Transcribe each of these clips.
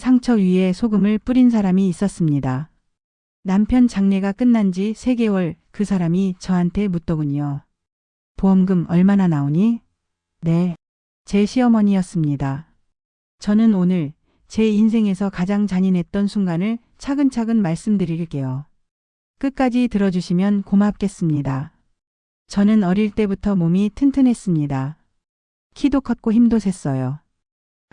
상처 위에 소금을 뿌린 사람이 있었습니다. 남편 장례가 끝난 지 3개월 그 사람이 저한테 묻더군요. 보험금 얼마나 나오니? 네. 제 시어머니였습니다. 저는 오늘 제 인생에서 가장 잔인했던 순간을 차근차근 말씀드릴게요. 끝까지 들어주시면 고맙겠습니다. 저는 어릴 때부터 몸이 튼튼했습니다. 키도 컸고 힘도 셌어요.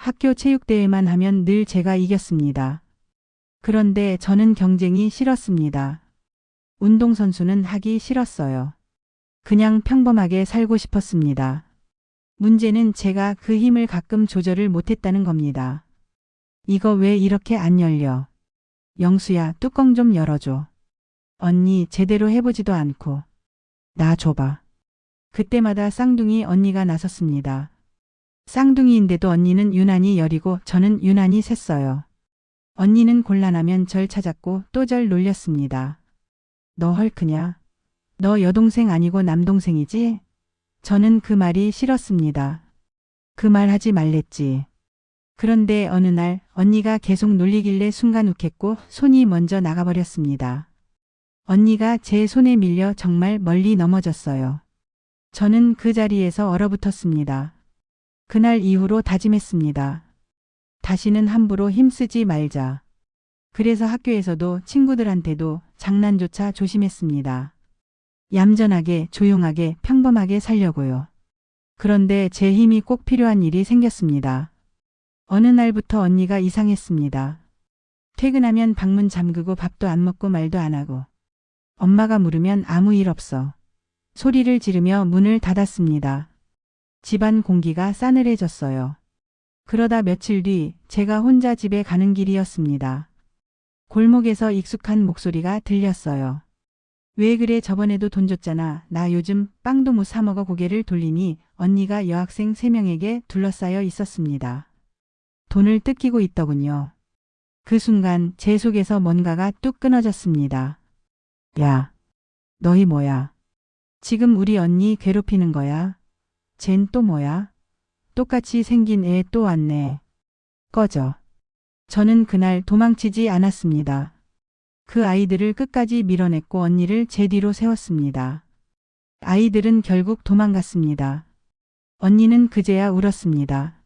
학교 체육대회만 하면 늘 제가 이겼습니다. 그런데 저는 경쟁이 싫었습니다. 운동선수는 하기 싫었어요. 그냥 평범하게 살고 싶었습니다. 문제는 제가 그 힘을 가끔 조절을 못했다는 겁니다. 이거 왜 이렇게 안 열려? 영수야, 뚜껑 좀 열어줘. 언니 제대로 해보지도 않고. 나 줘봐. 그때마다 쌍둥이 언니가 나섰습니다. 쌍둥이인데도 언니는 유난히 여리고 저는 유난히 셌어요. 언니는 곤란하면 절 찾았고 또 절 놀렸습니다. 너 헐크냐? 너 여동생 아니고 남동생이지? 저는 그 말이 싫었습니다. 그 말 하지 말랬지. 그런데 어느 날 언니가 계속 놀리길래 순간 욱했고 손이 먼저 나가버렸습니다. 언니가 제 손에 밀려 정말 멀리 넘어졌어요. 저는 그 자리에서 얼어붙었습니다. 그날 이후로 다짐했습니다. 다시는 함부로 힘쓰지 말자. 그래서 학교에서도 친구들한테도 장난조차 조심했습니다. 얌전하게, 조용하게, 평범하게 살려고요. 그런데 제 힘이 꼭 필요한 일이 생겼습니다. 어느 날부터 언니가 이상했습니다. 퇴근하면 방문 잠그고 밥도 안 먹고 말도 안 하고. 엄마가 물으면 아무 일 없어. 소리를 지르며 문을 닫았습니다. 집안 공기가 싸늘해졌어요. 그러다 며칠 뒤 제가 혼자 집에 가는 길이었습니다. 골목에서 익숙한 목소리가 들렸어요. 왜 그래, 저번에도 돈 줬잖아. 나 요즘 빵도 못 사 먹어. 고개를 돌리니 언니가 여학생 3명에게 둘러싸여 있었습니다. 돈을 뜯기고 있더군요. 그 순간 제 속에서 뭔가가 뚝 끊어졌습니다. 야, 너희 뭐야? 지금 우리 언니 괴롭히는 거야? 쟨 또 뭐야? 똑같이 생긴 애 또 왔네. 꺼져. 저는 그날 도망치지 않았습니다. 그 아이들을 끝까지 밀어냈고 언니를 제 뒤로 세웠습니다. 아이들은 결국 도망갔습니다. 언니는 그제야 울었습니다.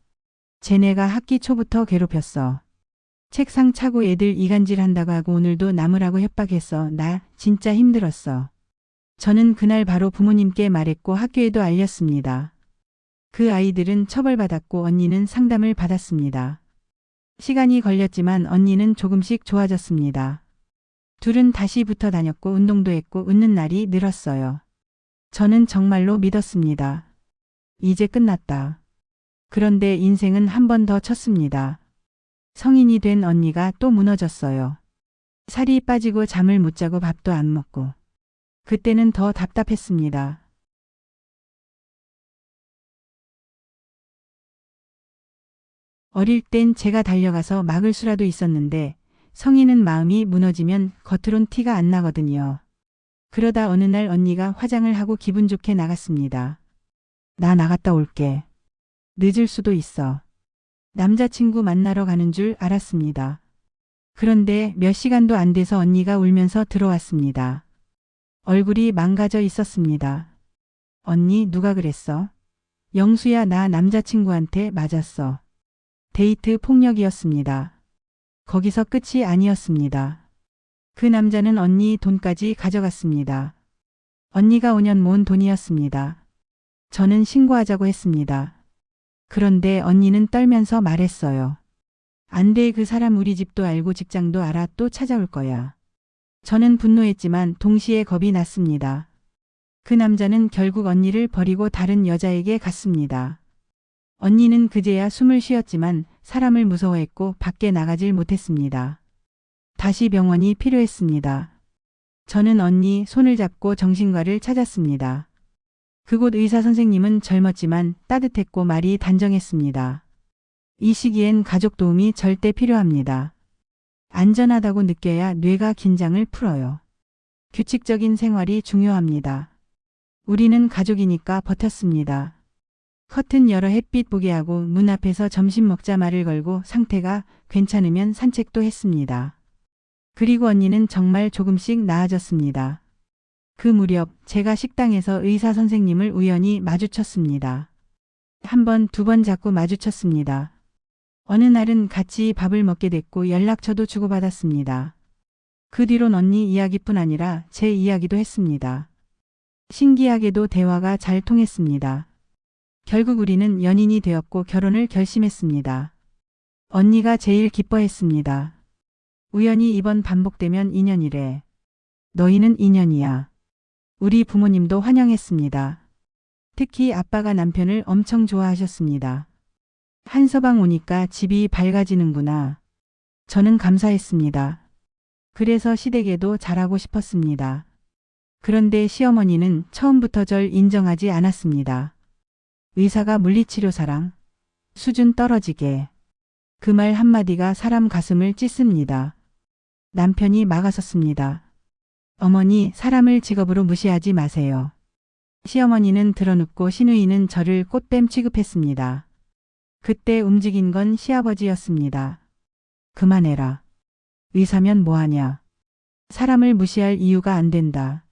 쟤네가 학기 초부터 괴롭혔어. 책상 차고 애들 이간질 한다고 하고 오늘도 남으라고 협박했어. 나 진짜 힘들었어. 저는 그날 바로 부모님께 말했고 학교에도 알렸습니다. 그 아이들은 처벌받았고 언니는 상담을 받았습니다. 시간이 걸렸지만 언니는 조금씩 좋아졌습니다. 둘은 다시 붙어 다녔고 운동도 했고 웃는 날이 늘었어요. 저는 정말로 믿었습니다. 이제 끝났다. 그런데 인생은 한 번 더 쳤습니다. 성인이 된 언니가 또 무너졌어요. 살이 빠지고 잠을 못 자고 밥도 안 먹고. 그때는 더 답답했습니다. 어릴 땐 제가 달려가서 막을 수라도 있었는데 성인은 마음이 무너지면 겉으론 티가 안 나거든요. 그러다 어느 날 언니가 화장을 하고 기분 좋게 나갔습니다. 나 나갔다 올게. 늦을 수도 있어. 남자친구 만나러 가는 줄 알았습니다. 그런데 몇 시간도 안 돼서 언니가 울면서 들어왔습니다. 얼굴이 망가져 있었습니다. 언니, 누가 그랬어? 영수야, 나 남자친구한테 맞았어. 데이트 폭력이었습니다. 거기서 끝이 아니었습니다. 그 남자는 언니 돈까지 가져갔습니다. 언니가 5년 모은 돈이었습니다. 저는 신고하자고 했습니다. 그런데 언니는 떨면서 말했어요. 안 돼, 그 사람 우리 집도 알고 직장도 알아. 또 찾아올 거야. 저는 분노했지만 동시에 겁이 났습니다. 그 남자는 결국 언니를 버리고 다른 여자에게 갔습니다. 언니는 그제야 숨을 쉬었지만 사람을 무서워했고 밖에 나가질 못했습니다. 다시 병원이 필요했습니다. 저는 언니 손을 잡고 정신과를 찾았습니다. 그곳 의사 선생님은 젊었지만 따뜻했고 말이 단정했습니다. 이 시기엔 가족 도움이 절대 필요합니다. 안전하다고 느껴야 뇌가 긴장을 풀어요. 규칙적인 생활이 중요합니다. 우리는 가족이니까 버텼습니다. 커튼 열어 햇빛 보게 하고 문 앞에서 점심 먹자 말을 걸고 상태가 괜찮으면 산책도 했습니다. 그리고 언니는 정말 조금씩 나아졌습니다. 그 무렵 제가 식당에서 의사 선생님을 우연히 마주쳤습니다. 한 번, 두 번 자꾸 마주쳤습니다. 어느 날은 같이 밥을 먹게 됐고 연락처도 주고받았습니다. 그 뒤론 언니 이야기뿐 아니라 제 이야기도 했습니다. 신기하게도 대화가 잘 통했습니다. 결국 우리는 연인이 되었고 결혼을 결심했습니다. 언니가 제일 기뻐했습니다. 우연히 이번 반복되면 인연이래. 너희는 인연이야. 우리 부모님도 환영했습니다. 특히 아빠가 남편을 엄청 좋아하셨습니다. 한서방 오니까 집이 밝아지는구나. 저는 감사했습니다. 그래서 시댁에도 잘하고 싶었습니다. 그런데 시어머니는 처음부터 절 인정하지 않았습니다. 의사가 물리치료사랑 수준 떨어지게. 그 말 한마디가 사람 가슴을 찢습니다. 남편이 막아섰습니다. 어머니, 사람을 직업으로 무시하지 마세요. 시어머니는 드러눕고 시누이는 저를 꽃뱀 취급했습니다. 그때 움직인 건 시아버지였습니다. 그만해라. 의사면 뭐하냐. 사람을 무시할 이유가 안 된다.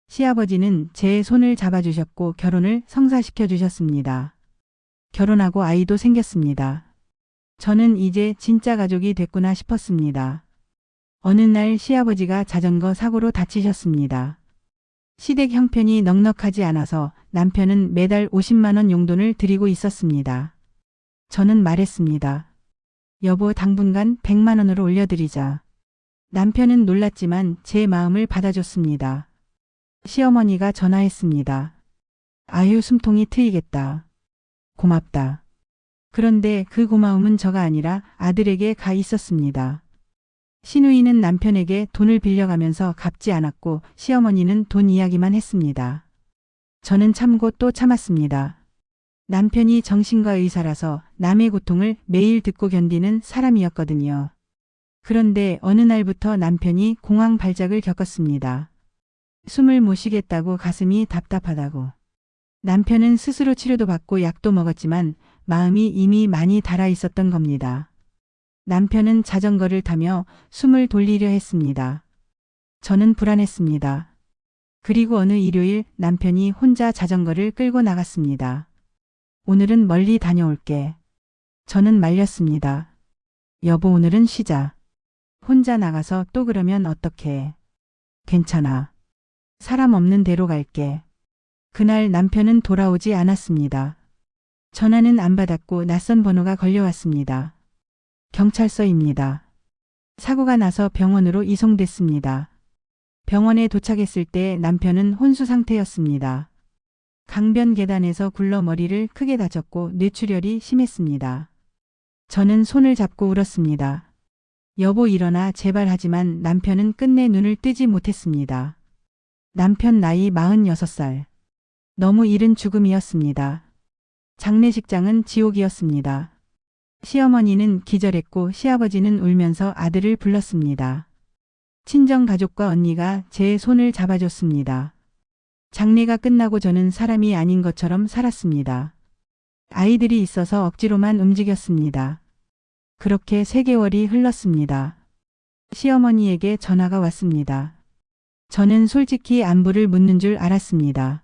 시아버지는 제 손을 잡아주셨고 결혼을 성사시켜 주셨습니다. 결혼하고 아이도 생겼습니다. 저는 이제 진짜 가족이 됐구나 싶었습니다. 어느 날 시아버지가 자전거 사고로 다치셨습니다. 시댁 형편이 넉넉하지 않아서 남편은 매달 50만 원 용돈을 드리고 있었습니다. 저는 말했습니다. 여보, 당분간 100만 원으로 올려드리자. 남편은 놀랐지만 제 마음을 받아줬습니다. 시어머니가 전화했습니다. 아유, 숨통이 트이겠다. 고맙다. 그런데 그 고마움은 저가 아니라 아들에게 가 있었습니다. 시누이는 남편에게 돈을 빌려가면서 갚지 않았고 시어머니는 돈 이야기만 했습니다. 저는 참고 또 참았습니다. 남편이 정신과 의사라서 남의 고통을 매일 듣고 견디는 사람이었거든요. 그런데 어느 날부터 남편이 공황 발작을 겪었습니다. 숨을 못 쉬겠다고, 가슴이 답답하다고. 남편은 스스로 치료도 받고 약도 먹었지만 마음이 이미 많이 달아 있었던 겁니다. 남편은 자전거를 타며 숨을 돌리려 했습니다. 저는 불안했습니다. 그리고 어느 일요일 남편이 혼자 자전거를 끌고 나갔습니다. 오늘은 멀리 다녀올게. 저는 말렸습니다. 여보, 오늘은 쉬자. 혼자 나가서 또 그러면 어떡해. 괜찮아. 사람 없는 데로 갈게. 그날 남편은 돌아오지 않았습니다. 전화는 안 받았고 낯선 번호가 걸려왔습니다. 경찰서입니다. 사고가 나서 병원으로 이송됐습니다. 병원에 도착했을 때 남편은 혼수 상태였습니다. 강변 계단에서 굴러 머리를 크게 다쳤고 뇌출혈이 심했습니다. 저는 손을 잡고 울었습니다. 여보, 일어나 제발. 하지만 남편은 끝내 눈을 뜨지 못했습니다. 남편 나이 46살. 너무 이른 죽음이었습니다. 장례식장은 지옥이었습니다. 시어머니는 기절했고 시아버지는 울면서 아들을 불렀습니다. 친정가족과 언니가 제 손을 잡아줬습니다. 장례가 끝나고 저는 사람이 아닌 것처럼 살았습니다. 아이들이 있어서 억지로만 움직였습니다. 그렇게 3개월이 흘렀습니다. 시어머니에게 전화가 왔습니다. 저는 솔직히 안부를 묻는 줄 알았습니다.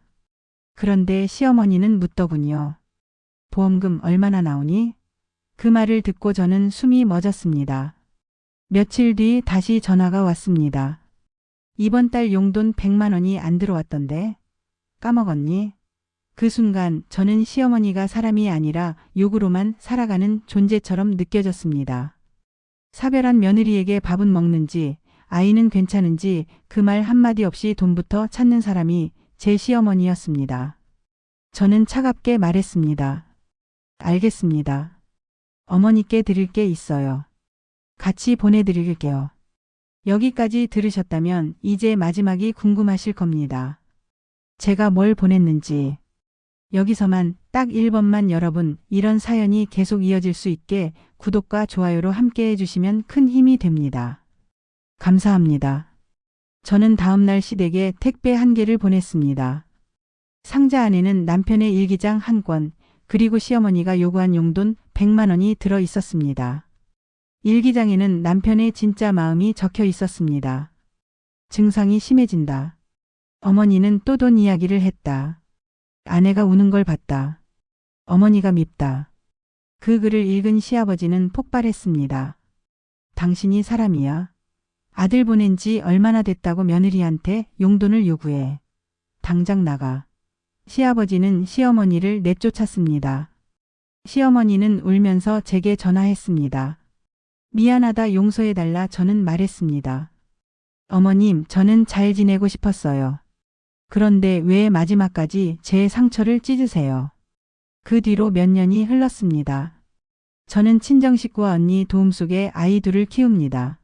그런데 시어머니는 묻더군요. 보험금 얼마나 나오니? 그 말을 듣고 저는 숨이 멎었습니다. 며칠 뒤 다시 전화가 왔습니다. 이번 달 용돈 100만 원이 안 들어왔던데? 까먹었니? 그 순간 저는 시어머니가 사람이 아니라 욕으로만 살아가는 존재처럼 느껴졌습니다. 사별한 며느리에게 밥은 먹는지, 아이는 괜찮은지 그 말 한마디 없이 돈부터 찾는 사람이 제 시어머니였습니다. 저는 차갑게 말했습니다. 알겠습니다. 어머니께 드릴 게 있어요. 같이 보내드릴게요. 여기까지 들으셨다면 이제 마지막이 궁금하실 겁니다. 제가 뭘 보냈는지. 여기서만 딱 1번만 여러분, 이런 사연이 계속 이어질 수 있게 구독과 좋아요로 함께 해주시면 큰 힘이 됩니다. 감사합니다. 저는 다음날 시댁에 택배 1개를 보냈습니다. 상자 안에는 남편의 일기장 1권, 그리고 시어머니가 요구한 용돈 100만 원이 들어 있었습니다. 일기장에는 남편의 진짜 마음이 적혀 있었습니다. 증상이 심해진다. 어머니는 또 돈 이야기를 했다. 아내가 우는 걸 봤다. 어머니가 밉다. 그 글을 읽은 시아버지는 폭발했습니다. 당신이 사람이야? 아들 보낸 지 얼마나 됐다고 며느리한테 용돈을 요구해. 당장 나가. 시아버지는 시어머니를 내쫓았습니다. 시어머니는 울면서 제게 전화했습니다. 미안하다, 용서해달라. 저는 말했습니다. 어머님, 저는 잘 지내고 싶었어요. 그런데 왜 마지막까지 제 상처를 찢으세요? 그 뒤로 몇 년이 흘렀습니다. 저는 친정식구와 언니 도움 속에 아이 둘을 키웁니다.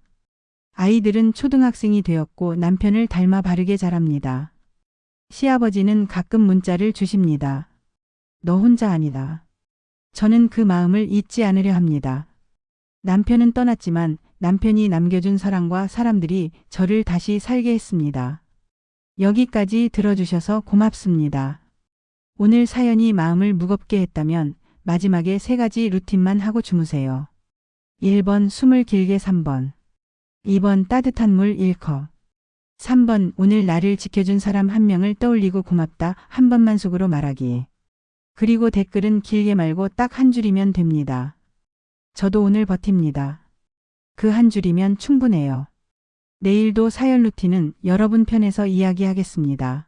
아이들은 초등학생이 되었고 남편을 닮아 바르게 자랍니다. 시아버지는 가끔 문자를 주십니다. 너 혼자 아니다. 저는 그 마음을 잊지 않으려 합니다. 남편은 떠났지만 남편이 남겨준 사랑과 사람들이 저를 다시 살게 했습니다. 여기까지 들어주셔서 고맙습니다. 오늘 사연이 마음을 무겁게 했다면 마지막에 3가지 루틴만 하고 주무세요. 1번 숨을 길게 3번. 2번 따뜻한 물 1컵. 3번 오늘 나를 지켜준 사람 한 명을 떠올리고 고맙다 한 번만 속으로 말하기. 그리고 댓글은 길게 말고 딱 한 줄이면 됩니다. 저도 오늘 버팁니다. 그 한 줄이면 충분해요. 내일도 사연 루틴은 여러분 편에서 이야기하겠습니다.